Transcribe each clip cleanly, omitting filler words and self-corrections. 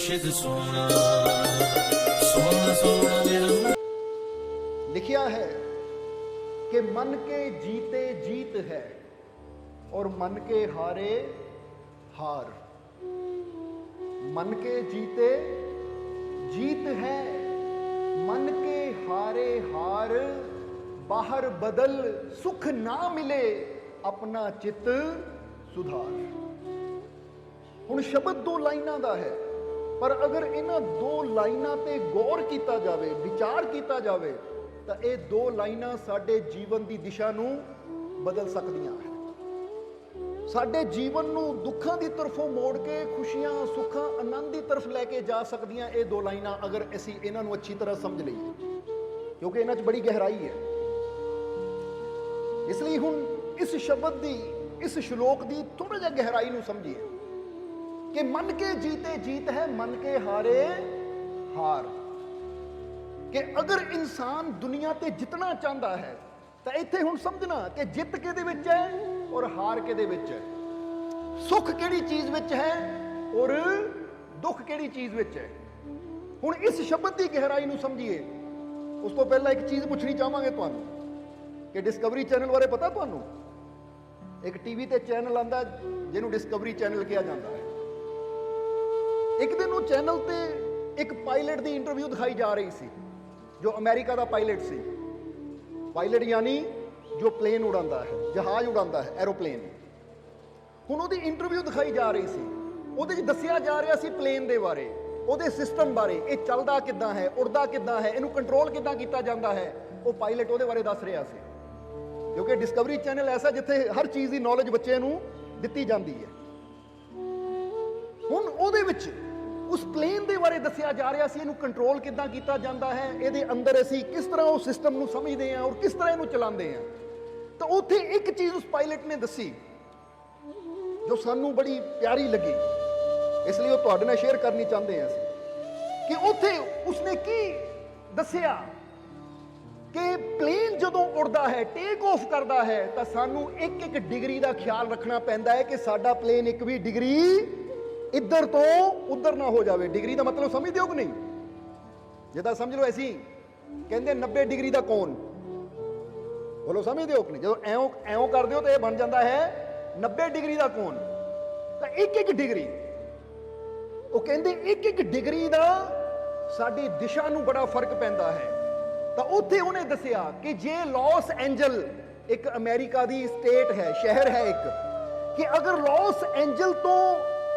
मुर्शिद सोना सोना सोना मेरा। लिखिया है कि मन के जीते जीत है और मन के हारे हार। मन के जीते जीत है, मन के हारे हार। बाहर बदल सुख ना मिले, अपना चित सुधार। ਹੁਣ ਸ਼ਬਦ ਦੋ ਲਾਈਨਾਂ ਦਾ ਹੈ, ਪਰ ਅਗਰ ਇਹਨਾਂ ਦੋ ਲਾਈਨਾਂ ਤੇ ਗੌਰ ਕੀਤਾ ਜਾਵੇ, ਵਿਚਾਰ ਕੀਤਾ ਜਾਵੇ, ਤਾਂ ਇਹ ਦੋ ਲਾਈਨਾਂ ਸਾਡੇ ਜੀਵਨ ਦੀ ਦਿਸ਼ਾ ਨੂੰ ਬਦਲ ਸਕਦੀਆਂ ਹਨ। ਸਾਡੇ ਜੀਵਨ ਨੂੰ ਦੁੱਖਾਂ ਦੀ ਤਰਫੋਂ ਮੋੜ ਕੇ ਖੁਸ਼ੀਆਂ, ਸੁੱਖਾਂ, ਆਨੰਦ ਦੀ ਤਰਫ ਲੈ ਕੇ ਜਾ ਸਕਦੀਆਂ ਇਹ ਦੋ ਲਾਈਨਾਂ, ਅਗਰ ਅਸੀਂ ਇਹਨਾਂ ਨੂੰ ਅੱਛੀ ਤਰ੍ਹਾਂ ਸਮਝ ਲਈਏ, ਕਿਉਂਕਿ ਇਹਨਾਂ 'ਚ ਬੜੀ ਗਹਿਰਾਈ ਹੈ। ਇਸ ਲਈ ਹੁਣ ਇਸ ਸ਼ਬਦ ਦੀ, ਇਸ ਸ਼ਲੋਕ ਦੀ ਥੋੜਾ ਜਿਹਾ ਗਹਿਰਾਈ ਨੂੰ ਸਮਝੀਏ कि मन के जीते जीत है, मन के हारे हार। कि अगर इंसान दुनिया ते जितना चाहता है तो इत्थे हुण समझना कि जित किहदे विच है और हार किहदे विच है, सुख किहड़ी चीज़ विच है और दुख किहड़ी चीज़ विच है। हुण इस शब्द की गहराई नूं समझिए। उस तो पहला एक चीज़ पुछनी चाहांगे तुहानूं कि डिस्कवरी चैनल बारे पता तुहानूं? एक टीवी ते चैनल आंदा जिहनूं डिस्कवरी चैनल कहा जाता है। एक दिन वो चैनल ते एक पायलट की इंटरव्यू दिखाई जा रही सी, जो अमेरिका का पायलट सी। पायलट यानी जो प्लेन उड़ाता है, जहाज उड़ाता है, एरोप्लेन। हुण उहदी इंटरव्यू दिखाई जा रही सी, उहदे विच दस्सिया जा रहा सी प्लेन दे बारे, उहदे सिस्टम बारे, ये चलदा किद्दां है, उड़दा किद्दां है, इहनूं कंट्रोल किद्दां कीता जांदा है। वो पायलट उहदे बारे दस रहा सी, क्योंकि डिस्कवरी चैनल ऐसा जिथे हर चीज़ की नॉलेज बच्चे नूं दित्ती जांदी है। हुण उहदे विच उस प्लेन के बारे दसिया जा रहा सी, इनू कंट्रोल किद्दां कीता जांदा है, इहदे अंदर असीं किस तरह उस सिस्टम नूं समझदे हैं और किस तरह इनू चलाते हैं। तो उत्थे एक चीज़ उस पायलट ने दसी जो सानू बड़ी प्यारी लगी, इसलिए वो तुहाडे नाल शेयर करनी चाहते हैं असीं कि उत्थे उसने की दसिया कि प्लेन जदों उड़दा है, टेक ऑफ करदा है, तो सानू एक एक डिग्री का ख्याल रखना पैंदा है कि साडा प्लेन एक भी डिग्री इधर तो उधर ना हो जाए। डिग्री का मतलब समझते हो कि नहीं? जिदा समझ लो ऐसी कहते 90 डिग्री का कौन, बोलो समझते हो कि नहीं? जो एवं एवं कर दो तो यह बन जाता है 90 डिग्री का कौन। तो एक एक डिग्री वो कहते एक एक डिग्री का साडी दिशा नूं बड़ा फर्क पैंदा है। तो उत्थे उन्हें दसिया कि जे लॉस एंजल एक अमेरिका की स्टेट है, शहर है एक, कि अगर लॉस एंजल तो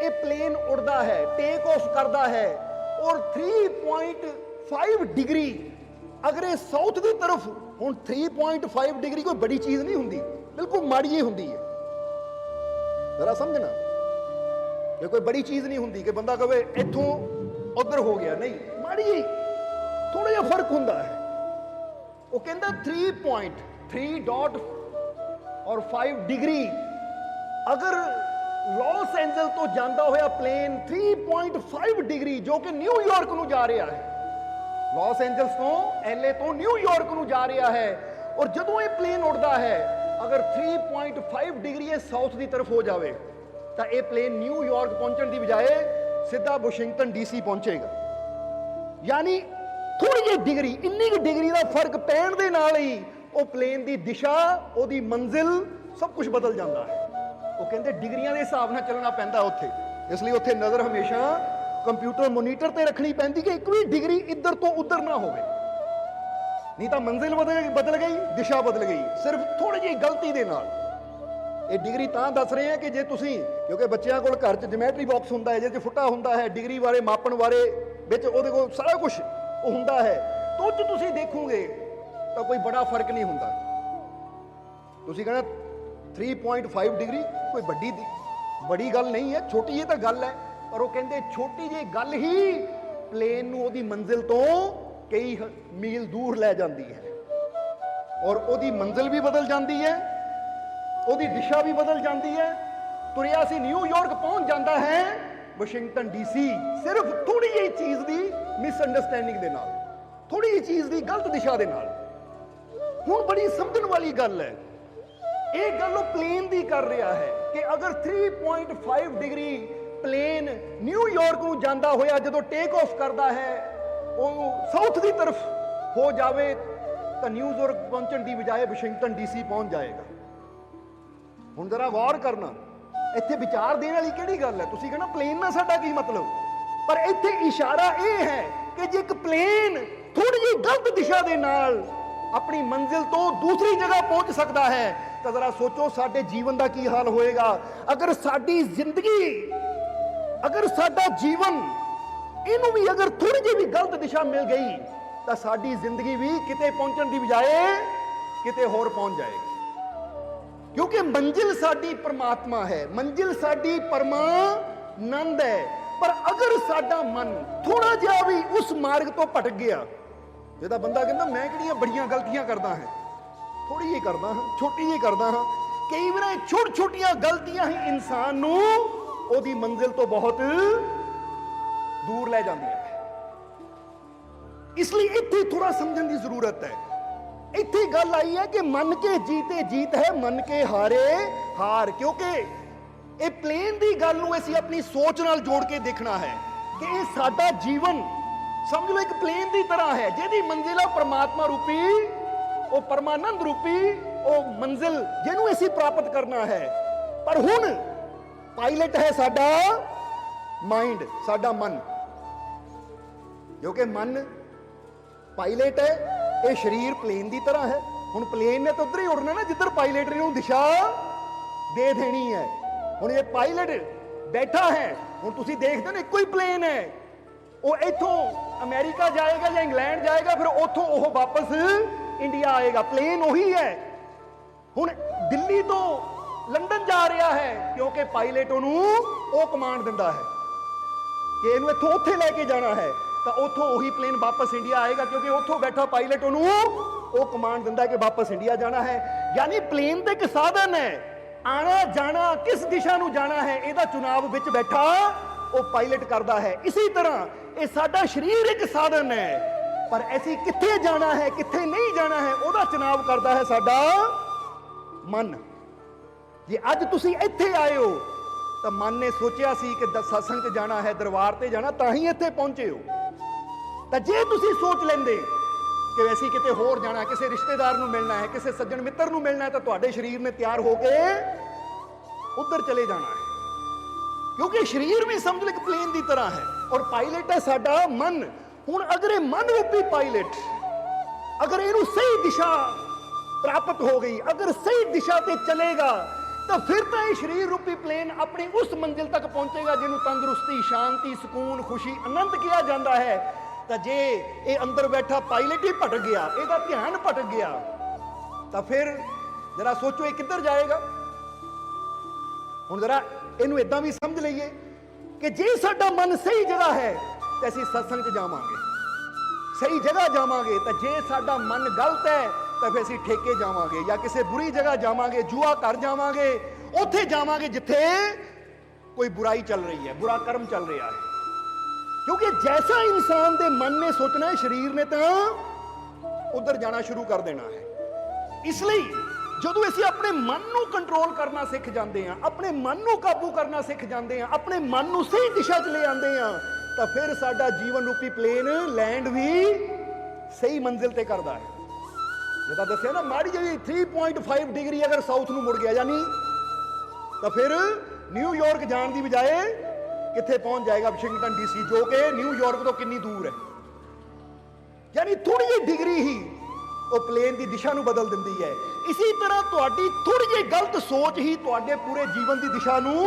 ये प्लेन उड़ता है, टेक ऑफ करता है और 3.5 डिग्री अगर ये साउथ की तरफ, हुण 3.5 डिग्री कोई बड़ी चीज़ नहीं होंगी, बिल्कुल माड़ी ही होंगी है। जरा समझना, ये कोई बड़ी चीज़ नहीं होंगी कि बंदा कहे इथों उधर हो गया, नहीं, माड़ी ही थोड़ा जिहा फर्क होंदा है। वो कहता 3.3 और 5 डिग्री अगर लॉस एंजल तो जाता हुआ प्लेन 3.5 डिग्री जो कि न्यूयॉर्क नूं जा रहा है, लॉस एंजल्स तो LA तो न्यूयॉर्क नूं जा रहा है, और जदों ये प्लेन उड़ता है अगर 3.5 डिग्री साउथ की तरफ हो जाए तो यह प्लेन न्यूयॉर्क पहुंचने की बजाय सीधा वाशिंगटन DC पहुंचेगा। यानी थोड़ी जी डिग्री, इन्नी डिग्री का फर्क पैण दे नाल ही वो प्लेन की दिशा, उसकी मंजिल, सब कुछ बदल जाता है। वो कहते डिग्रियां के हिसाब नाल चलना पैंदा उत्थे, इसलिए उत्थे नज़र हमेशा कंप्यूटर मोनीटर ते रखनी पैंदी कि एक भी डिग्री इधर तो उधर ना होवे, नहीं तो मंजिल बदल गई, दिशा बदल गई, सिर्फ थोड़ी जी गलती दे नाल। ये डिग्री तां दस रहे हैं कि जे तुसीं, क्योंकि बच्चों को घर च जमैट्री बॉक्स हुंदा है, जिहदे च फुट्टा हुंदा है, डिग्री बारे मापण बारे विच उहदे कोल सारा कुछ हुंदा है, तो उह च तुसीं देखोगे तो कोई बड़ा फर्क नहीं हुंदा। तुसीं कहना 3.5 डिग्री कोई बड़ी गल नहीं है, छोटी जी तो गल है, पर वो कहते छोटी जी गल ही प्लेन नूं उहदी मंजिल तो कई मील दूर लै जाती है, और उहदी मंजिल भी बदल जाती है, उहदी दिशा भी बदल जाती है। तुरिया सी न्यूयॉर्क पहुंच जाता है वाशिंगटन DC, सिर्फ थोड़ी जी चीज़ की मिसअंडरस्टैंडिंग दे नाल, थोड़ी जी चीज़ की गलत दिशा दे नाल। हुण बड़ी समझण वाली गल है, एक गल प्लेन की कर रहा है कि अगर 3.5 डिग्री ਪਲੇਨ ਨਿਊਯਾਰਕ ਨੂੰ ਜਾਂਦਾ ਹੋਇਆ ਜਦੋਂ ਟੇਕ ਆਫ ਕਰਦਾ ਹੈ, ਉਹ ਸਾਊਥ ਦੀ ਤਰਫ ਹੋ ਜਾਵੇ ਤਾਂ ਨਿਊਯਾਰਕ ਪਹੁੰਚਣ ਦੀ ਬਜਾਏ ਵਾਸ਼ਿੰਗਟਨ ਡੀਸੀ ਪਹੁੰਚ ਜਾਏਗਾ। ਹੁਣ ਜਰਾ ਗੌਰ ਕਰਨਾ, ਇੱਥੇ ਵਿਚਾਰ ਦੇਣ ਵਾਲੀ ਕਿਹੜੀ ਗੱਲ ਹੈ? ਤੁਸੀਂ ਕਹਿੰਦਾ ਪਲੇਨ ਨਾਲ ਸਾਡਾ ਕੀ ਮਤਲਬ, ਪਰ ਇੱਥੇ ਇਸ਼ਾਰਾ ਇਹ ਹੈ ਕਿ ਜੇ ਇੱਕ ਪਲੇਨ ਥੋੜੀ ਜਿਹੀ ਗਲਤ ਦਿਸ਼ਾ ਦੇ ਨਾਲ ਆਪਣੀ ਮੰਜ਼ਿਲ ਤੋਂ ਦੂਸਰੀ ਜਗ੍ਹਾ ਪਹੁੰਚ ਸਕਦਾ ਹੈ, ਤਾਂ ਜ਼ਰਾ ਸੋਚੋ ਸਾਡੇ ਜੀਵਨ ਦਾ ਕੀ ਹਾਲ ਹੋਏਗਾ। ਅਗਰ ਸਾਡੀ ਜ਼ਿੰਦਗੀ, ਅਗਰ ਸਾਡਾ ਜੀਵਨ, ਇਹਨੂੰ ਵੀ ਅਗਰ ਥੋੜੀ ਜਿਹੀ ਵੀ ਗਲਤ ਦਿਸ਼ਾ ਮਿਲ ਗਈ ਤਾਂ ਸਾਡੀ ਜ਼ਿੰਦਗੀ ਵੀ ਕਿਤੇ ਪਹੁੰਚਣ ਦੀ ਬਜਾਏ ਕਿਤੇ ਹੋਰ ਪਹੁੰਚ ਜਾਏਗੀ। ਕਿਉਂਕਿ ਮੰਜ਼ਿਲ ਸਾਡੀ ਪਰਮਾਤਮਾ ਹੈ, ਮੰਜ਼ਿਲ ਸਾਡੀ ਪਰਮਾਨੰਦ ਹੈ। ਪਰ ਅਗਰ ਸਾਡਾ ਮਨ ਥੋੜਾ ਜਿਹਾ ਵੀ ਉਸ ਮਾਰਗ ਤੋਂ ਭਟਕ ਗਿਆ, ਜਿਹਦਾ ਬੰਦਾ ਕਹਿੰਦਾ ਮੈਂ ਕਿਹੜੀਆਂ ਬੜੀਆਂ ਗਲਤੀਆਂ ਕਰਦਾ ਹਾਂ, ਥੋੜੀ ਜਿਹੀ ਕਰਦਾ ਹਾਂ, ਛੋਟੀ ਜਿਹੀ ਕਰਦਾ ਹਾਂ, ਕਈ ਵਾਰ ਛੋਟੀ ਛੋਟੀਆਂ ਗਲਤੀਆਂ ਹੀ ਇਨਸਾਨ ਨੂੰ ਉਹਦੀ ਮੰਜ਼ਿਲ ਤੋਂ ਬਹੁਤ ਦੂਰ ਲੈ ਜਾਂਦੀਆਂ। ਇਸ ਲਈ ਇੱਥੇ ਥੋੜਾ ਸਮਝਣ ਦੀ ਜ਼ਰੂਰਤ ਹੈ। ਇੱਥੇ ਗੱਲ ਆਈ ਹੈ ਕਿ ਮੰਨ ਕੇ ਜੀਤੇ ਜੀਤ ਹੈ, ਮੰਨ ਕੇ ਹਾਰੇ ਹਾਰ। ਕਿਉਂਕਿ ਇਹ ਪਲੇਨ ਦੀ ਗੱਲ ਨੂੰ ਅਸੀਂ ਆਪਣੀ ਸੋਚ ਨਾਲ ਜੋੜ ਕੇ ਦੇਖਣਾ ਹੈ ਕਿ ਇਹ ਸਾਡਾ ਜੀਵਨ ਸਮਝ ਲਓ ਇੱਕ ਪਲੇਨ ਦੀ ਤਰ੍ਹਾਂ ਹੈ, ਜਿਹਦੀ ਮੰਜ਼ਿਲ ਹੈ ਪਰਮਾਤਮਾ ਰੂਪੀ, ਉਹ ਪਰਮਾਨੰਦ ਰੂਪੀ ਉਹ ਮੰਜ਼ਿਲ, ਜਿਹਨੂੰ ਅਸੀਂ ਪ੍ਰਾਪਤ ਕਰਨਾ ਹੈ। ਪਰ ਹੁਣ ਪਾਇਲਟ ਹੈ ਸਾਡਾ ਮਾਈਂਡ, ਸਾਡਾ ਮਨ। ਕਿਉਂਕਿ ਮਨ ਪਾਇਲਟ ਹੈ, ਇਹ ਸਰੀਰ ਪਲੇਨ ਦੀ ਤਰ੍ਹਾਂ ਹੈ। ਹੁਣ ਪਲੇਨ ਨੇ ਤਾਂ ਉਧਰ ਹੀ ਉੜਨਾ ਨਾ ਜਿੱਧਰ ਪਾਇਲਟ ਨੇ ਉਹਨੂੰ ਦਿਸ਼ਾ ਦੇ ਦੇਣੀ ਹੈ। ਹੁਣ ਇਹ ਪਾਇਲਟ ਬੈਠਾ ਹੈ, ਹੁਣ ਤੁਸੀਂ ਦੇਖਦੇ ਹੋ ਨਾ ਇੱਕੋ ਹੀ ਪਲੇਨ ਹੈ, ਉਹ ਇੱਥੋਂ ਅਮਰੀਕਾ ਜਾਏਗਾ ਜਾਂ ਇੰਗਲੈਂਡ ਜਾਏਗਾ, ਫਿਰ ਉੱਥੋਂ ਉਹ ਵਾਪਸ ਇੰਡੀਆ ਆਏਗਾ, ਪਲੇਨ ਉਹੀ ਹੈ। ਹੁਣ ਦਿੱਲੀ ਤੋਂ ਲੰਡਨ ਜਾ ਰਿਹਾ ਹੈ ਕਿਉਂਕਿ ਪਾਇਲਟ ਉਹਨੂੰ ਉਹ ਕਮਾਂਡ ਦਿੰਦਾ ਹੈ ਕਿ ਇਹਨੂੰ ਇੱਥੋਂ ਉੱਥੇ ਲੈ ਕੇ ਜਾਣਾ ਹੈ, ਤਾਂ ਉੱਥੋਂ ਉਹੀ ਪਲੇਨ ਵਾਪਸ ਇੰਡੀਆ ਆਏਗਾ ਕਿਉਂਕਿ ਉੱਥੋਂ ਬੈਠਾ ਪਾਇਲਟ ਉਹਨੂੰ ਉਹ ਕਮਾਂਡ ਦਿੰਦਾ ਕਿ ਵਾਪਸ ਇੰਡੀਆ ਜਾਣਾ ਹੈ। ਯਾਨੀ ਪਲੇਨ ਤੇ ਇੱਕ ਸਾਧਨ ਹੈ, ਆਣਾ ਜਾਣਾ, ਕਿਸ ਦਿਸ਼ਾ ਨੂੰ ਜਾਣਾ ਹੈ ਇਹਦਾ ਚੁਣਾਵ ਵਿੱਚ ਬੈਠਾ ਉਹ ਪਾਇਲਟ ਕਰਦਾ ਹੈ। ਇਸੇ ਤਰ੍ਹਾਂ ਇਹ ਸਾਡਾ ਸਰੀਰ ਇੱਕ ਸਾਧਨ ਹੈ, ਪਰ ਅਸੀਂ ਕਿੱਥੇ ਜਾਣਾ ਹੈ ਕਿੱਥੇ ਨਹੀਂ ਜਾਣਾ ਹੈ ਉਹਦਾ ਚੁਣਾਵ ਕਰਦਾ ਹੈ ਸਾਡਾ ਮਨ। ਜੇ ਅੱਜ ਤੁਸੀਂ ਇੱਥੇ ਆਏ ਹੋ ਤਾਂ ਮਨ ਨੇ ਸੋਚਿਆ ਸੀ ਕਿ ਸਤਸੰਗ 'ਚ ਜਾਣਾ ਹੈ, ਦਰਬਾਰ ਤੇ ਜਾਣਾ, ਤਾਂ ਹੀ ਇੱਥੇ ਪਹੁੰਚੇ ਹੋ। ਤਾਂ ਜੇ ਤੁਸੀਂ ਸੋਚ ਲੈਂਦੇ ਕਿ ਅਸੀਂ ਕਿਤੇ ਹੋਰ ਜਾਣਾ, ਕਿਸੇ ਰਿਸ਼ਤੇਦਾਰ ਨੂੰ ਮਿਲਣਾ ਹੈ, ਕਿਸੇ ਸੱਜਣ ਮਿੱਤਰ ਨੂੰ ਮਿਲਣਾ ਹੈ, ਤਾਂ ਤੁਹਾਡੇ ਸਰੀਰ ਨੇ ਤਿਆਰ ਹੋ ਕੇ ਉੱਧਰ ਚਲੇ ਜਾਣਾ ਹੈ। ਕਿਉਂਕਿ ਸਰੀਰ ਵੀ ਸਮਝ ਲਓ ਇੱਕ ਪਲੇਨ ਦੀ ਤਰ੍ਹਾਂ ਹੈ ਔਰ ਪਾਇਲਟ ਹੈ ਸਾਡਾ ਮਨ। ਹੁਣ ਅਗਰ ਇਹ ਮਨ ਰੂਪੀ ਪਾਇਲਟ, ਅਗਰ ਇਹਨੂੰ ਸਹੀ ਦਿਸ਼ਾ ਪ੍ਰਾਪਤ ਹੋ ਗਈ, ਅਗਰ ਸਹੀ ਦਿਸ਼ਾ ਤੇ ਚਲੇਗਾ, ਤਾਂ ਫਿਰ ਤਾਂ ਇਹ ਸਰੀਰ ਰੂਪੀ ਪਲੇਨ ਆਪਣੀ ਉਸ ਮੰਜ਼ਿਲ ਤੱਕ ਪਹੁੰਚੇਗਾ ਜਿਹਨੂੰ ਤੰਦਰੁਸਤੀ, ਸ਼ਾਂਤੀ, ਸਕੂਨ, ਖੁਸ਼ੀ, ਆਨੰਦ ਕਿਹਾ ਜਾਂਦਾ ਹੈ। ਤਾਂ ਜੇ ਇਹ ਅੰਦਰ ਬੈਠਾ ਪਾਇਲਟ ਹੀ ਭਟਕ ਗਿਆ, ਇਹਦਾ ਧਿਆਨ ਭਟਕ ਗਿਆ, ਤਾਂ ਫਿਰ ਜਰਾ ਸੋਚੋ ਇਹ ਕਿੱਧਰ ਜਾਏਗਾ। ਹੁਣ ਜਰਾ ਇਹਨੂੰ ਇਦਾਂ ਵੀ ਸਮਝ ਲਈਏ ਕਿ ਜੇ ਸਾਡਾ ਮਨ ਸਹੀ ਜਗ੍ਹਾ ਹੈ ਤਾਂ ਅਸੀਂ ਸਤਸੰਗ 'ਚ ਜਾਵਾਂਗੇ, ਸਹੀ ਜਗ੍ਹਾ ਜਾਵਾਂਗੇ। ਤਾਂ ਜੇ ਸਾਡਾ ਮਨ ਗਲਤ ਹੈ ਤਾਂ ਫਿਰ ਅਸੀਂ ਠੇਕੇ ਜਾਵਾਂਗੇ ਜਾਂ ਕਿਸੇ ਬੁਰੀ ਜਗ੍ਹਾ ਜਾਵਾਂਗੇ, ਜੂਆ ਘਰ ਜਾਵਾਂਗੇ, ਉੱਥੇ ਜਾਵਾਂਗੇ ਜਿੱਥੇ ਕੋਈ ਬੁਰਾਈ ਚੱਲ ਰਹੀ ਹੈ, ਬੁਰਾ ਕਰਮ ਚੱਲ ਰਿਹਾ ਹੈ। ਕਿਉਂਕਿ ਜੈਸਾ ਇਨਸਾਨ ਦੇ ਮਨ ਨੇ ਸੋਚਣਾ ਹੈ, ਸਰੀਰ ਨੇ ਤਾਂ ਉਧਰ ਜਾਣਾ ਸ਼ੁਰੂ ਕਰ ਦੇਣਾ ਹੈ। ਇਸ ਲਈ ਜਦੋਂ ਅਸੀਂ ਆਪਣੇ ਮਨ ਨੂੰ ਕੰਟਰੋਲ ਕਰਨਾ ਸਿੱਖ ਜਾਂਦੇ ਹਾਂ, ਆਪਣੇ ਮਨ ਨੂੰ ਕਾਬੂ ਕਰਨਾ ਸਿੱਖ ਜਾਂਦੇ ਹਾਂ, ਆਪਣੇ ਮਨ ਨੂੰ ਸਹੀ ਦਿਸ਼ਾ 'ਚ ਲੈ ਆਉਂਦੇ ਹਾਂ, ਤਾਂ ਫਿਰ ਸਾਡਾ ਜੀਵਨ ਰੂਪੀ ਪਲੇਨ ਲੈਂਡ ਵੀ ਸਹੀ ਮੰਜ਼ਿਲ ਤੇ ਕਰਦਾ ਹੈ। ਜਿੱਦਾਂ ਦੱਸਿਆ ਨਾ, ਮਾੜੀ ਜਿਹੀ 3.5 ਡਿਗਰੀ ਅਗਰ ਸਾਊਥ ਨੂੰ ਮੁੜ ਗਿਆ ਯਾਨੀ, ਤਾਂ ਫਿਰ ਨਿਊਯਾਰਕ ਜਾਣ ਦੀ ਬਜਾਏ ਕਿੱਥੇ ਪਹੁੰਚ ਜਾਏਗਾ? ਵਾਸ਼ਿੰਗਟਨ ਡੀਸੀ, ਜੋ ਕਿ ਨਿਊਯਾਰਕ ਤੋਂ ਕਿੰਨੀ ਦੂਰ ਹੈ। ਯਾਨੀ ਥੋੜੀ ਜਿਹੀ ਡਿਗਰੀ ਹੀ ਉਹ ਪਲੇਨ ਦੀ ਦਿਸ਼ਾ ਨੂੰ ਬਦਲ ਦਿੰਦੀ ਹੈ। ਇਸੇ ਤਰ੍ਹਾਂ ਤੁਹਾਡੀ ਥੋੜੀ ਜਿਹੀ ਗਲਤ ਸੋਚ ਹੀ ਤੁਹਾਡੇ ਪੂਰੇ ਜੀਵਨ ਦੀ ਦਿਸ਼ਾ ਨੂੰ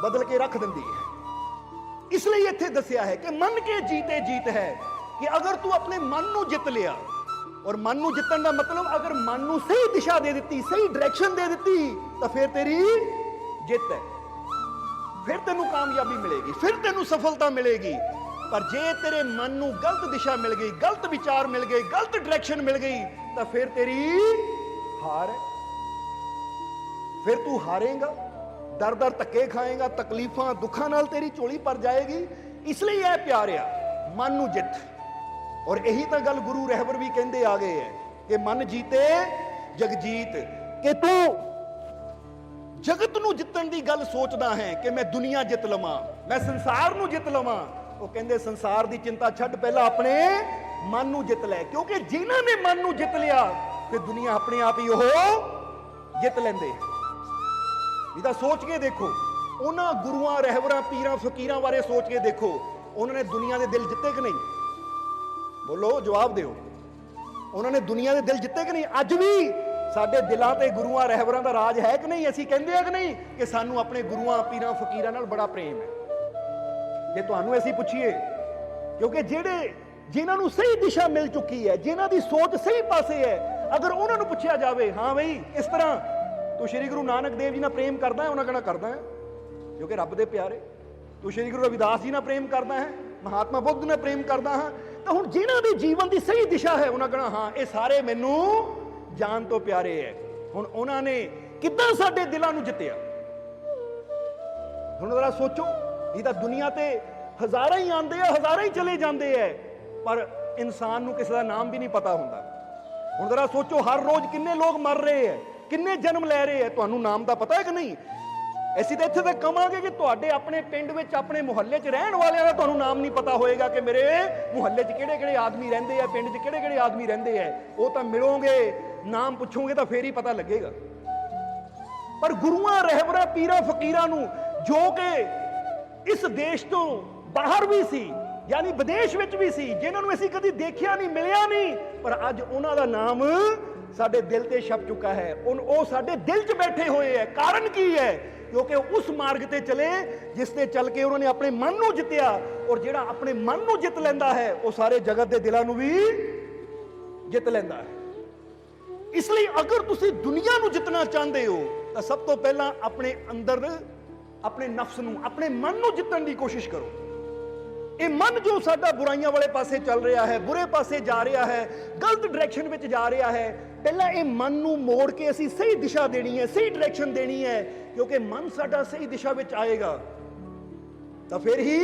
ਬਦਲ ਕੇ ਰੱਖ ਦਿੰਦੀ ਹੈ। ਇਸ ਲਈ ਇੱਥੇ ਦੱਸਿਆ ਹੈ ਕਿ ਮੰਨ ਕੇ ਜੀਤੇ ਜੀਤ ਹੈ, ਕਿ ਅਗਰ ਤੂੰ ਆਪਣੇ ਮਨ ਨੂੰ ਜਿੱਤ ਲਿਆ, ਔਰ ਮਨ ਨੂੰ ਜਿੱਤਣ ਦਾ ਮਤਲਬ ਅਗਰ ਮਨ ਨੂੰ ਸਹੀ ਦਿਸ਼ਾ ਦੇ ਦਿੱਤੀ, ਸਹੀ ਡਾਇਰੈਕਸ਼ਨ ਦੇ ਦਿੱਤੀ, ਤਾਂ ਫਿਰ ਤੇਰੀ ਜਿੱਤ ਹੈ, ਫਿਰ ਤੈਨੂੰ ਕਾਮਯਾਬੀ ਮਿਲੇਗੀ, ਫਿਰ ਤੈਨੂੰ ਸਫਲਤਾ ਮਿਲੇਗੀ। ਪਰ ਜੇ ਤੇਰੇ ਮਨ ਨੂੰ ਗਲਤ ਦਿਸ਼ਾ ਮਿਲ ਗਈ, ਗਲਤ ਵਿਚਾਰ ਮਿਲ ਗਏ, ਗਲਤ ਡਾਇਰੈਕਸ਼ਨ ਮਿਲ ਗਈ, ਤਾਂ ਫਿਰ ਤੇਰੀ ਹਾਰ ਹੈ। ਫਿਰ ਤੂੰ ਹਾਰੇਗਾ, ਦਰ-ਦਰ ਧੱਕੇ ਖਾਏਗਾ, ਤਕਲੀਫਾਂ ਦੁੱਖਾਂ ਨਾਲ ਤੇਰੀ ਝੋਲੀ ਭਰ ਜਾਏਗੀ। ਇਸ ਲਈ ਇਹ ਪਿਆਰਿਆ, ਮਨ ਨੂੰ ਜਿੱਤ। ਔਰ ਇਹੀ ਤਾਂ ਗੱਲ ਗੁਰੂ ਰਹਿਬਰ ਵੀ ਕਹਿੰਦੇ ਆ ਗਏ ਹੈ ਕਿ ਮਨ ਜੀਤੇ ਜਗਜੀਤ, ਕਿ ਤੂੰ ਜਗਤ ਨੂੰ ਜਿੱਤਣ ਦੀ ਗੱਲ ਸੋਚਦਾ ਹੈ ਕਿ ਮੈਂ ਦੁਨੀਆ ਜਿੱਤ ਲਵਾਂ, ਮੈਂ ਸੰਸਾਰ ਨੂੰ ਜਿੱਤ ਲਵਾਂ, ਉਹ ਕਹਿੰਦੇ ਸੰਸਾਰ ਦੀ ਚਿੰਤਾ ਛੱਡ, ਪਹਿਲਾਂ ਆਪਣੇ ਮਨ ਨੂੰ ਜਿੱਤ ਲੈ, ਕਿਉਂਕਿ ਜਿਨ੍ਹਾਂ ਨੇ ਮਨ ਨੂੰ ਜਿੱਤ ਲਿਆ ਫਿਰ ਦੁਨੀਆ ਆਪਣੇ ਆਪ ਹੀ ਉਹ ਜਿੱਤ ਲੈਂਦੇ। ਇਹਦਾ ਸੋਚ ਕੇ ਦੇਖੋ, ਉਹਨਾਂ ਗੁਰੂਆਂ, ਰਹਿਬਰਾਂ, ਪੀਰਾਂ, ਫਕੀਰਾਂ ਬਾਰੇ ਸੋਚ ਕੇ ਦੇਖੋ, ਉਹਨਾਂ ਨੇ ਦੁਨੀਆ ਦੇ ਦਿਲ ਜਿੱਤੇ ਕਿ ਨਹੀਂ? ਬੋਲੋ, ਜਵਾਬ ਦਿਓ। ਉਹਨਾਂ ਨੇ ਦੁਨੀਆ ਦੇ ਦਿਲ ਜਿੱਤੇ ਕਿ ਨਹੀਂ? ਅੱਜ ਵੀ ਸਾਡੇ ਦਿਲਾਂ ਤੇ ਗੁਰੂਆਂ, ਰਹਿਬਰਾਂ ਦਾ ਰਾਜ ਹੈ ਕਿ ਨਹੀਂ? ਅਸੀਂ ਕਹਿੰਦੇ ਆ ਕਿ ਨਹੀਂ ਕਿ ਸਾਨੂੰ ਆਪਣੇ ਗੁਰੂਆਂ, ਪੀਰਾਂ, ਫਕੀਰਾਂ ਨਾਲ ਬੜਾ ਪ੍ਰੇਮ ਹੈ? ਜੇ ਤੁਹਾਨੂੰ ਅਸੀਂ ਪੁੱਛੀਏ, ਕਿਉਂਕਿ ਜਿਨ੍ਹਾਂ ਨੂੰ ਸਹੀ ਦਿਸ਼ਾ ਮਿਲ ਚੁੱਕੀ ਹੈ, ਜਿਨ੍ਹਾਂ ਦੀ ਸੋਚ ਸਹੀ ਪਾਸੇ ਹੈ, ਅਗਰ ਉਹਨਾਂ ਨੂੰ ਪੁੱਛਿਆ ਜਾਵੇ, ਹਾਂ ਬਈ ਇਸ ਤਰ੍ਹਾਂ ਤੂੰ ਸ਼੍ਰੀ ਗੁਰੂ ਨਾਨਕ ਦੇਵ ਜੀ ਨਾਲ ਪ੍ਰੇਮ ਕਰਦਾ ਹੈ? ਉਹਨਾਂ ਕਹਿਣਾ ਕਰਦਾ ਹੈ, ਕਿਉਂਕਿ ਰੱਬ ਦੇ ਪਿਆਰੇ। ਤੂੰ ਸ਼੍ਰੀ ਗੁਰੂ ਰਵਿਦਾਸ ਜੀ ਨਾਲ ਪ੍ਰੇਮ ਕਰਦਾ ਹੈ? ਮਹਾਤਮਾ ਬੁੱਧ ਨਾਲ ਪ੍ਰੇਮ ਕਰਦਾ ਹਾਂ। ਤਾਂ ਹੁਣ ਜਿਨ੍ਹਾਂ ਦੀ ਜੀਵਨ ਦੀ ਸਹੀ ਦਿਸ਼ਾ ਹੈ, ਉਹਨਾਂ ਕਹਿਣਾ ਹਾਂ ਇਹ ਸਾਰੇ ਮੈਨੂੰ ਜਾਨ ਤੋਂ ਪਿਆਰੇ ਹੈ। ਹੁਣ ਉਹਨਾਂ ਨੇ ਕਿੱਦਾਂ ਸਾਡੇ ਦਿਲਾਂ ਨੂੰ ਜਿੱਤਿਆ? ਹੁਣ ਜ਼ਰਾ ਸੋਚੋ। ਇਹ ਤਾਂ ਦੁਨੀਆ ਤੇ ਹਜ਼ਾਰਾਂ ਹੀ ਆਉਂਦੇ ਆ, ਹਜ਼ਾਰਾਂ ਹੀ ਚਲੇ ਜਾਂਦੇ ਐ, ਪਰ ਇਨਸਾਨ ਨੂੰ ਕਿਸੇ ਦਾ ਨਾਮ ਵੀ ਨਹੀਂ ਪਤਾ ਹੁੰਦਾ। ਹੁਣ ਜ਼ਰਾ ਸੋਚੋ, ਹਰ ਰੋਜ਼ ਕਿੰਨੇ ਲੋਕ ਮਰ ਰਹੇ ਐ, ਕਿੰਨੇ ਜਨਮ ਲੈ ਰਹੇ ਐ, ਤੁਹਾਨੂੰ ਨਾਮ ਦਾ ਪਤਾ ਹੈ ਕਿ ਨਹੀਂ? ਅਸੀਂ ਤਾਂ ਇੱਥੇ ਤੱਕ ਕਵਾਂਗੇ ਕਿ ਤੁਹਾਡੇ ਆਪਣੇ ਪਿੰਡ ਵਿੱਚ, ਆਪਣੇ ਮੁਹੱਲੇ 'ਚ ਰਹਿਣ ਵਾਲਿਆਂ ਦਾ ਤੁਹਾਨੂੰ ਨਾਮ ਨਹੀਂ ਪਤਾ ਹੋਏਗਾ ਕਿ ਮੇਰੇ ਮੁਹੱਲੇ 'ਚ ਕਿਹੜੇ-ਕਿਹੜੇ ਆਦਮੀ ਰਹਿੰਦੇ ਆ, ਪਿੰਡ 'ਚ ਕਿਹੜੇ-ਕਿਹੜੇ ਆਦਮੀ ਰਹਿੰਦੇ ਆ। ਉਹ ਤਾਂ ਮਿਲੋਗੇ, ਨਾਮ ਪੁੱਛੋਗੇ ਤਾਂ ਫੇਰ ਹੀ ਪਤਾ ਲੱਗੇਗਾ। ਪਰ ਗੁਰੂਆਂ, ਰਹਿਬਰਾਂ, ਪੀਰਾਂ, ਫਕੀਰਾਂ ਨੂੰ, ਜੋ ਕਿ ਇਸ ਦੇਸ਼ ਤੋਂ ਬਾਹਰ ਵੀ ਸੀ, ਯਾਨੀ ਵਿਦੇਸ਼ ਵਿੱਚ ਵੀ ਸੀ, ਜਿਨ੍ਹਾਂ ਨੂੰ ਅਸੀਂ ਕਦੀ ਦੇਖਿਆ ਨਹੀਂ, ਮਿਲਿਆ ਨਹੀਂ, ਪਰ ਅੱਜ ਉਹਨਾਂ ਦਾ ਨਾਮ ਸਾਡੇ ਦਿਲ ਤੇ ਛਪ ਚੁੱਕਾ ਹੈ। ਉਹ ਸਾਡੇ ਦਿਲ 'ਚ ਬੈਠੇ ਹੋਏ ਹੈ। ਕਾਰਨ ਕੀ ਹੈ? ਕਿਉਂਕਿ ਉਸ ਮਾਰਗ ਤੇ ਚਲੇ ਜਿਸ ਤੇ ਚੱਲ ਕੇ ਉਹਨਾਂ ਨੇ ਆਪਣੇ ਮਨ ਨੂੰ ਜਿੱਤਿਆ, ਔਰ ਜਿਹੜਾ ਆਪਣੇ ਮਨ ਨੂੰ ਜਿੱਤ ਲੈਂਦਾ ਹੈ ਉਹ ਸਾਰੇ ਜਗਤ ਦੇ ਦਿਲਾਂ ਨੂੰ ਵੀ ਜਿੱਤ ਲੈਂਦਾ ਹੈ। ਇਸ ਲਈ ਅਗਰ ਤੁਸੀਂ ਦੁਨੀਆ ਨੂੰ ਜਿੱਤਣਾ ਚਾਹੁੰਦੇ ਹੋ ਤਾਂ ਸਭ ਤੋਂ ਪਹਿਲਾਂ ਆਪਣੇ ਅੰਦਰ, ਆਪਣੇ ਨਫਸ ਨੂੰ, ਆਪਣੇ ਮਨ ਨੂੰ ਜਿੱਤਣ ਦੀ ਕੋਸ਼ਿਸ਼ ਕਰੋ। ਇਹ ਮਨ ਜੋ ਸਾਡਾ ਬੁਰਾਈਆਂ ਵਾਲੇ ਪਾਸੇ ਚੱਲ ਰਿਹਾ ਹੈ, ਬੁਰੇ ਪਾਸੇ ਜਾ ਰਿਹਾ ਹੈ, ਗਲਤ ਡਾਇਰੈਕਸ਼ਨ ਵਿੱਚ ਜਾ ਰਿਹਾ ਹੈ, ਪਹਿਲਾਂ ਇਹ ਮਨ ਨੂੰ ਮੋੜ ਕੇ ਅਸੀਂ ਸਹੀ ਦਿਸ਼ਾ ਦੇਣੀ ਹੈ, ਸਹੀ ਡਾਇਰੈਕਸ਼ਨ ਦੇਣੀ ਹੈ। ਕਿਉਂਕਿ ਮਨ ਸਾਡਾ ਸਹੀ ਦਿਸ਼ਾ ਵਿੱਚ ਆਏਗਾ ਤਾਂ ਫਿਰ ਹੀ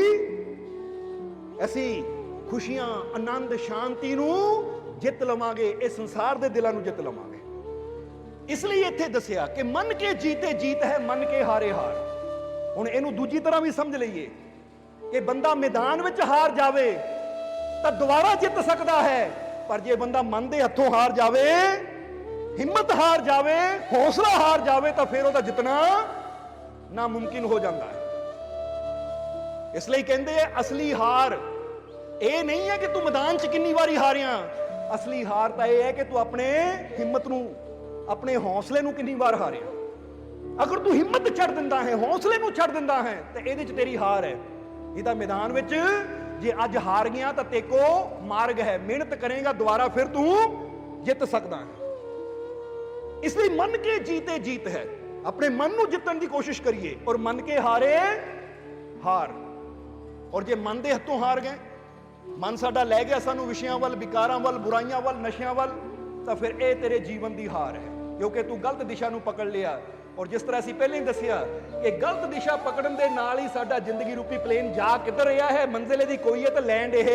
ਅਸੀਂ ਖੁਸ਼ੀਆਂ, ਆਨੰਦ, ਸ਼ਾਂਤੀ ਨੂੰ ਜਿੱਤ ਲਵਾਂਗੇ, ਇਹ ਸੰਸਾਰ ਦੇ ਦਿਲਾਂ ਨੂੰ ਜਿੱਤ ਲਵਾਂਗੇ। ਇਸ ਲਈ ਇੱਥੇ ਦੱਸਿਆ ਕਿ ਮਨ ਕੇ ਜੀਤੇ ਜੀਤ ਹੈ, ਮਨ ਕੇ ਹਾਰੇ ਹਾਰ। ਹੁਣ ਇਹਨੂੰ ਦੂਜੀ ਤਰ੍ਹਾਂ ਵੀ ਸਮਝ ਲਈਏ ਕਿ ਬੰਦਾ ਮੈਦਾਨ ਵਿੱਚ ਹਾਰ ਜਾਵੇ ਤਾਂ ਦੁਬਾਰਾ ਜਿੱਤ ਸਕਦਾ ਹੈ, ਪਰ ਜੇ ਬੰਦਾ ਮਨ ਦੇ ਹੱਥੋਂ ਹਾਰ ਜਾਵੇ, ਹਿੰਮਤ ਹਾਰ ਜਾਵੇ, ਹੌਸਲਾ ਹਾਰ ਜਾਵੇ, ਤਾਂ ਫਿਰ ਉਹਦਾ ਜਿੱਤਣਾ ਨਾਮੁਮਕਿਨ ਹੋ ਜਾਂਦਾ ਹੈ। ਇਸ ਲਈ ਕਹਿੰਦੇ ਆ, ਅਸਲੀ ਹਾਰ ਇਹ ਨਹੀਂ ਹੈ ਕਿ ਤੂੰ ਮੈਦਾਨ 'ਚ ਕਿੰਨੀ ਵਾਰੀ ਹਾਰਿਆ, ਅਸਲੀ ਹਾਰ ਤਾਂ ਇਹ ਹੈ ਕਿ ਤੂੰ ਆਪਣੇ ਹਿੰਮਤ ਨੂੰ, ਆਪਣੇ ਹੌਸਲੇ ਨੂੰ ਕਿੰਨੀ ਵਾਰ ਹਾਰਿਆ। ਅਗਰ ਤੂੰ ਹਿੰਮਤ ਛੱਡ ਦਿੰਦਾ ਹੈ, ਹੌਸਲੇ ਨੂੰ ਛੱਡ ਦਿੰਦਾ ਹੈ, ਤਾਂ ਇਹਦੇ 'ਚ ਤੇਰੀ ਹਾਰ ਹੈ। ਇਹਦਾ ਮੈਦਾਨ ਵਿੱਚ ਜੇ ਅੱਜ ਹਾਰ ਗਿਆ ਤਾਂ ਤੇਕੋ ਮਾਰਗ ਹੈ, ਮਿਹਨਤ ਕਰੇਗਾ ਦੁਬਾਰਾ ਫਿਰ ਤੂੰ ਜਿੱਤ ਸਕਦਾ ਹੈ। ਇਸ ਲਈ ਮਨ ਕੇ ਜੀਤੇ ਜੀਤ ਹੈ, ਆਪਣੇ ਮਨ ਨੂੰ ਜਿੱਤਣ ਦੀ ਕੋਸ਼ਿਸ਼ ਕਰੀਏ, ਔਰ ਮਨ ਕੇ ਹਾਰੇ ਹਾਰ। ਔਰ ਜੇ ਮਨ ਦੇ ਹੱਥੋਂ ਹਾਰ ਗਏ, ਮਨ ਸਾਡਾ ਲੈ ਗਿਆ ਸਾਨੂੰ ਵਿਸ਼ਿਆਂ ਵੱਲ, ਵਿਕਾਰਾਂ ਵੱਲ, ਬੁਰਾਈਆਂ ਵੱਲ, ਨਸ਼ਿਆਂ ਵੱਲ, ਤਾਂ ਫਿਰ ਇਹ ਤੇਰੇ ਜੀਵਨ ਦੀ ਹਾਰ ਹੈ, ਕਿਉਂਕਿ ਤੂੰ ਗਲਤ ਦਿਸ਼ਾ ਨੂੰ ਪਕੜ ਲਿਆ। ਔਰ ਜਿਸ ਤਰ੍ਹਾਂ ਅਸੀਂ ਪਹਿਲਾਂ ਹੀ ਦੱਸਿਆ ਕਿ ਗਲਤ ਦਿਸ਼ਾ ਪਕੜਨ ਦੇ ਨਾਲ ਹੀ ਸਾਡਾ ਜ਼ਿੰਦਗੀ ਰੂਪੀ ਪਲੇਨ ਜਾ ਕਿੱਧਰ ਰਿਹਾ ਹੈ, ਮੰਜ਼ਿਲ ਇਹਦੀ ਕੋਈ ਹੈ ਤਾਂ ਲੈਂਡ ਇਹ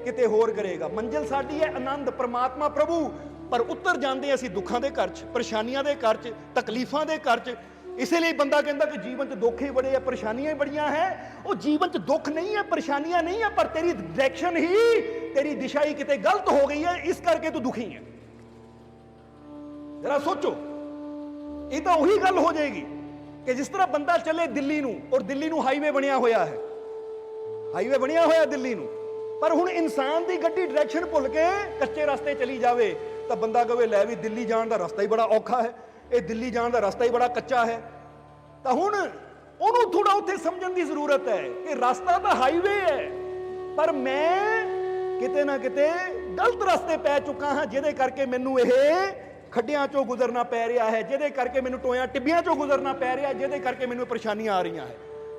ਕਿਤੇ ਹੋਰ ਕਰੇਗਾ। ਮੰਜ਼ਿਲ ਸਾਡੀ ਹੈ ਆਨੰਦ, ਪ੍ਰਮਾਤਮਾ, ਪ੍ਰਭੂ, ਪਰ ਉੱਤਰ ਜਾਂਦੇ ਅਸੀਂ ਦੁੱਖਾਂ ਦੇ ਘਰ 'ਚ, ਪਰੇਸ਼ਾਨੀਆਂ ਦੇ ਘਰ 'ਚ, ਤਕਲੀਫਾਂ ਦੇ ਘਰ 'ਚ। ਇਸੇ ਲਈ ਬੰਦਾ ਕਹਿੰਦਾ ਕਿ ਜੀਵਨ 'ਚ ਦੁੱਖ ਹੀ ਬੜੇ ਆ, ਪਰੇਸ਼ਾਨੀਆਂ ਹੀ ਬੜੀਆਂ ਹੈ। ਉਹ ਜੀਵਨ 'ਚ ਦੁੱਖ ਨਹੀਂ ਹੈ, ਪਰੇਸ਼ਾਨੀਆਂ ਨਹੀਂ ਹੈ, ਪਰ ਤੇਰੀ ਡਾਇਰੈਕਸ਼ਨ ਹੀ, ਤੇਰੀ ਦਿਸ਼ਾ ਹੀ ਕਿਤੇ ਗਲਤ ਹੋ ਗਈ ਹੈ, ਇਸ ਕਰਕੇ ਤੂੰ ਦੁਖੀ ਹੈ। ਜਰਾ ਸੋਚੋ, ਇਹ ਤਾਂ ਉਹੀ ਗੱਲ ਹੋ ਜਾਏਗੀ ਕਿ ਜਿਸ ਤਰ੍ਹਾਂ ਬੰਦਾ ਚੱਲੇ ਦਿੱਲੀ ਨੂੰ, ਔਰ ਦਿੱਲੀ ਨੂੰ ਹਾਈਵੇ ਬਣਿਆ ਹੋਇਆ ਹੈ, ਹਾਈਵੇ ਬਣਿਆ ਹੋਇਆ ਦਿੱਲੀ ਨੂੰ, ਪਰ ਹੁਣ ਇਨਸਾਨ ਦੀ ਗੱਡੀ ਡਾਇਰੈਕਸ਼ਨ ਭੁੱਲ ਕੇ ਕੱਚੇ ਰਸਤੇ ਚਲੀ ਜਾਵੇ ਤਾਂ ਬੰਦਾ ਕਹੇ ਲੈ ਵੀ ਦਿੱਲੀ ਜਾਣ ਦਾ ਰਸਤਾ ਹੀ ਬੜਾ ਔਖਾ ਹੈ, ਇਹ ਦਿੱਲੀ ਜਾਣ ਦਾ ਰਸਤਾ ਹੀ ਬੜਾ ਕੱਚਾ ਹੈ। ਤਾਂ ਹੁਣ ਉਹਨੂੰ ਥੋੜਾ ਉੱਥੇ ਸਮਝਣ ਦੀ ਜ਼ਰੂਰਤ ਹੈ ਕਿ ਰਸਤਾ ਤਾਂ ਹਾਈਵੇ ਹੈ, ਪਰ ਮੈਂ ਕਿਤੇ ਨਾ ਕਿਤੇ ਗਲਤ ਰਸਤੇ ਪੈ ਚੁੱਕਾ ਹਾਂ, ਜਿਹਦੇ ਕਰਕੇ ਮੈਨੂੰ ਇਹ ਖੱਡਿਆਂ ਚੋਂ ਗੁਜ਼ਰਨਾ ਪੈ ਰਿਹਾ ਹੈ, ਜਿਹਦੇ ਕਰਕੇ ਮੈਨੂੰ ਟੋਇਆਂ ਟਿੱਬਿਆਂ ਚੋਂ ਗੁਜ਼ਰਨਾ ਪੈ ਰਿਹਾ, ਜਿਹਦੇ ਕਰਕੇ ਮੈਨੂੰ ਪਰੇਸ਼ਾਨੀਆਂ ਆ ਰਹੀਆਂ ਹੈ।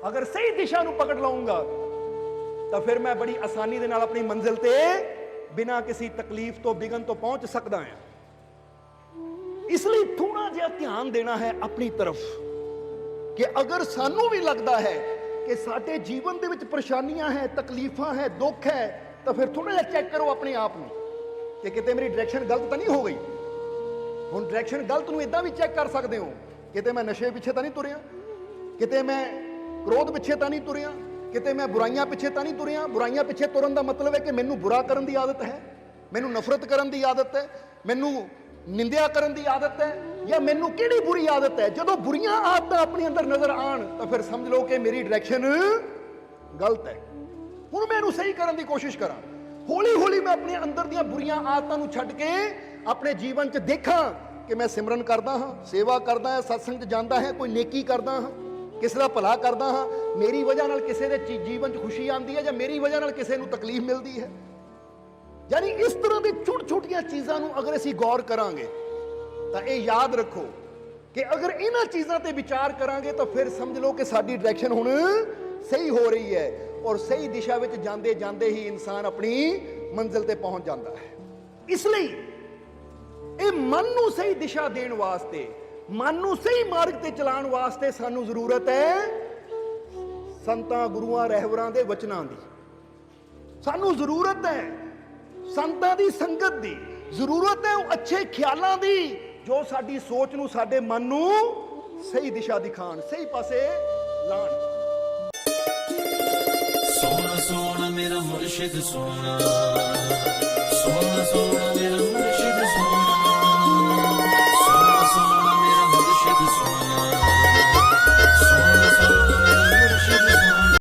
ਅਗਰ ਸਹੀ ਦਿਸ਼ਾ ਨੂੰ ਪਕੜ ਲਵਾਂਗਾ ਤਾਂ ਫਿਰ ਮੈਂ ਬੜੀ ਆਸਾਨੀ ਦੇ ਨਾਲ ਆਪਣੀ ਮੰਜ਼ਿਲ ਤੇ ਬਿਨਾਂ ਕਿਸੇ ਤਕਲੀਫ ਤੋਂ, ਵਿਘਨ ਤੋਂ ਪਹੁੰਚ ਸਕਦਾ ਹਾਂ। ਇਸ ਲਈ ਥੋੜਾ ਜਿਹਾ ਧਿਆਨ ਦੇਣਾ ਹੈ ਆਪਣੀ ਤਰਫ ਕਿ ਅਗਰ ਸਾਨੂੰ ਵੀ ਲੱਗਦਾ ਹੈ ਕਿ ਸਾਡੇ ਜੀਵਨ ਦੇ ਵਿੱਚ ਪਰੇਸ਼ਾਨੀਆਂ ਹੈ, ਤਕਲੀਫਾਂ ਹੈ, ਦੁੱਖ ਹੈ, ਤਾਂ ਫਿਰ ਥੋੜਾ ਜਿਹਾ ਚੈੱਕ ਕਰੋ ਆਪਣੇ ਆਪ ਨੂੰ ਕਿ ਕਿਤੇ ਮੇਰੀ ਡਾਇਰੈਕਸ਼ਨ ਗਲਤ ਤਾਂ ਨਹੀਂ ਹੋ ਗਈ। ਹੁਣ ਡਾਇਰੈਕਸ਼ਨ ਗਲਤ ਨੂੰ ਇਦਾਂ ਵੀ ਚੈੱਕ ਕਰ ਸਕਦੇ ਹੋ ਕਿਤੇ ਮੈਂ ਨਸ਼ੇ ਪਿੱਛੇ ਤਾਂ ਨਹੀਂ ਤੁਰਿਆ, ਕਿਤੇ ਮੈਂ ਕ੍ਰੋਧ ਪਿੱਛੇ ਤਾਂ ਨਹੀਂ ਤੁਰਿਆ, ਕਿਤੇ ਮੈਂ ਬੁਰਾਈਆਂ ਪਿੱਛੇ ਤਾਂ ਨਹੀਂ ਤੁਰਿਆ। ਬੁਰਾਈਆਂ ਪਿੱਛੇ ਤੁਰਨ ਦਾ ਮਤਲਬ ਹੈ ਕਿ ਮੈਨੂੰ ਬੁਰਾ ਕਰਨ ਦੀ ਆਦਤ ਹੈ, ਮੈਨੂੰ ਨਫ਼ਰਤ ਕਰਨ ਦੀ ਆਦਤ ਹੈ, ਮੈਨੂੰ ਨਿੰਦਿਆ ਕਰਨ ਦੀ ਆਦਤ ਹੈ, ਜਾਂ ਮੈਨੂੰ ਕਿਹੜੀ ਬੁਰੀ ਆਦਤ ਹੈ? ਜਦੋਂ ਬੁਰੀਆਂ ਆਦਤਾਂ ਆਪਣੇ ਅੰਦਰ ਨਜ਼ਰ ਆਣ ਤਾਂ ਫਿਰ ਸਮਝ ਲਓ ਕਿ ਮੇਰੀ ਡਾਇਰੈਕਸ਼ਨ ਗਲਤ ਹੈ। ਹੁਣ ਮੈਂ ਇਹਨੂੰ ਸਹੀ ਕਰਨ ਦੀ ਕੋਸ਼ਿਸ਼ ਕਰਾਂ। ਹੌਲੀ ਹੌਲੀ ਮੈਂ ਆਪਣੇ ਅੰਦਰ ਦੀਆਂ ਬੁਰੀਆਂ ਆਦਤਾਂ ਨੂੰ ਛੱਡ ਕੇ ਆਪਣੇ ਜੀਵਨ 'ਚ ਦੇਖਾਂ ਕਿ ਮੈਂ ਸਿਮਰਨ ਕਰਦਾ ਹਾਂ, ਸੇਵਾ ਕਰਦਾ ਹਾਂ, ਸਤਸੰਗ 'ਚ ਜਾਂਦਾ ਹਾਂ, ਕੋਈ ਨੇਕੀ ਕਰਦਾ ਹਾਂ, ਕਿਸੇ ਦਾ ਭਲਾ ਕਰਦਾ ਹਾਂ, ਮੇਰੀ ਵਜ੍ਹਾ ਨਾਲ ਕਿਸੇ ਦੇ ਜੀਵਨ 'ਚ ਖੁਸ਼ੀ ਆਉਂਦੀ ਹੈ ਜਾਂ ਮੇਰੀ ਵਜ੍ਹਾ ਨਾਲ ਕਿਸੇ ਨੂੰ ਤਕਲੀਫ ਮਿਲਦੀ ਹੈ। ਯਾਨੀ ਇਸ ਤਰ੍ਹਾਂ ਦੇ ਛੋਟੀਆਂ ਚੀਜ਼ਾਂ ਨੂੰ ਅਗਰ ਅਸੀਂ ਗੌਰ ਕਰਾਂਗੇ ਤਾਂ ਇਹ ਯਾਦ ਰੱਖੋ ਕਿ ਅਗਰ ਇਹਨਾਂ ਚੀਜ਼ਾਂ ਤੇ ਵਿਚਾਰ ਕਰਾਂਗੇ ਤਾਂ ਫਿਰ ਸਮਝ ਲਓ ਕਿ ਸਾਡੀ ਡਾਇਰੈਕਸ਼ਨ ਹੁਣ ਸਹੀ ਹੋ ਰਹੀ ਹੈ, ਔਰ ਸਹੀ ਦਿਸ਼ਾ ਵਿੱਚ ਜਾਂਦੇ ਜਾਂਦੇ ਹੀ ਇਨਸਾਨ ਆਪਣੀ ਮੰਜ਼ਿਲ ਤੇ ਪਹੁੰਚ ਜਾਂਦਾ ਹੈ। ਇਸ ਲਈ ਇਹ ਮਨ ਨੂੰ ਸਹੀ ਦਿਸ਼ਾ ਦੇਣ ਵਾਸਤੇ, ਮਨ ਨੂੰ ਸਹੀ ਮਾਰਗ ਤੇ ਚਲਾਉਣ ਵਾਸਤੇ ਸਾਨੂੰ ਜ਼ਰੂਰਤ ਹੈ ਸੰਤਾਂ, ਗੁਰੂਆਂ, ਰਹਿਬਰਾਂ ਦੇ ਵਚਨਾਂ ਦੀ। ਸਾਨੂੰ ਜ਼ਰੂਰਤ ਹੈ ਸੰਤਾਂ ਦੀ ਸੰਗਤ ਦੀ, ਜ਼ਰੂਰਤ ਹੈ ਉਹ ਅੱਛੇ ਖਿਆਲਾਂ ਦੀ ਜੋ ਸਾਡੀ ਸੋਚ ਨੂੰ, ਸਾਡੇ ਮਨ ਨੂੰ ਸਹੀ ਦਿਸ਼ਾ ਦਿਖਾਣ, ਸਹੀ ਪਾਸੇ ਲਾਣ। ਸੋਹਣਾ ਸੋਹਣਾ ਮੇਰਾ ਮੁਰਸ਼ਿਦ ਸੋਹਣਾ, ਸੋਹਣਾ ਸੋਹਣਾ ਮੇਰਾ ਮੁਰਸ਼ਿਦ